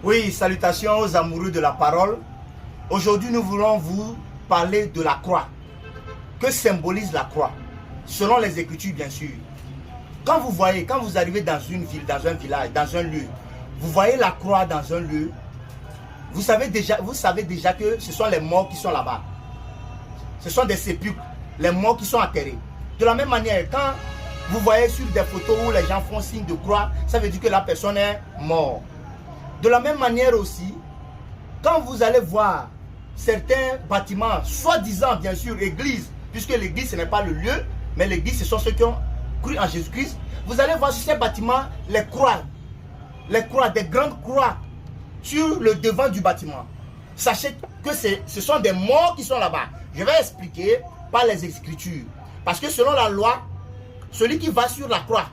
Oui, salutations aux amoureux de la parole. Aujourd'hui, nous voulons vous parler de la croix. Que symbolise la croix? Selon les Écritures, bien sûr. Quand vous arrivez dans une ville, dans un village, dans un lieu, vous voyez la croix dans un lieu, vous savez déjà que ce sont les morts qui sont là-bas. Ce sont des sépulcres, les morts qui sont enterrés. De la même manière, quand vous voyez sur des photos où les gens font signe de croix, ça veut dire que la personne est morte. De la même manière aussi, quand vous allez voir certains bâtiments, soi-disant bien sûr église, puisque l'église ce n'est pas le lieu, mais l'église ce sont ceux qui ont cru en Jésus-Christ, vous allez voir sur ces bâtiments les croix, des grandes croix sur le devant du bâtiment. Sachez que ce sont des morts qui sont là-bas. Je vais expliquer par les Écritures. Parce que selon la loi, celui qui va sur la croix,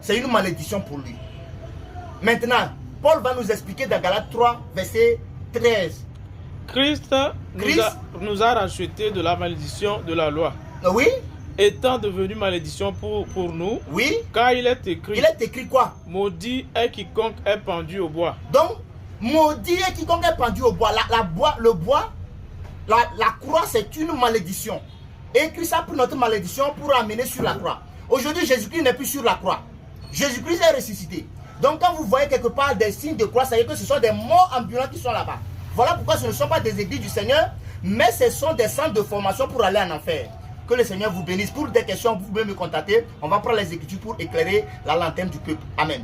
c'est une malédiction pour lui. Maintenant, Paul va nous expliquer dans Galates 3, verset 13. Christ nous a racheté de la malédiction de la loi. Oui. Étant devenu malédiction pour nous. Oui. Car il est écrit. Il est écrit quoi? Maudit est quiconque est pendu au bois. Donc, maudit est quiconque est pendu au bois. La croix, c'est une malédiction. Et Christ a pris notre malédiction pour amener sur la croix. Aujourd'hui, Jésus-Christ n'est plus sur la croix. Jésus-Christ est ressuscité. Donc, quand vous voyez quelque part des signes de croix, ça veut dire que ce sont des morts ambulants qui sont là-bas. Voilà pourquoi ce ne sont pas des églises du Seigneur, mais ce sont des centres de formation pour aller en enfer. Que le Seigneur vous bénisse. Pour des questions, vous pouvez me contacter. On va prendre les Écritures pour éclairer la lanterne du peuple. Amen.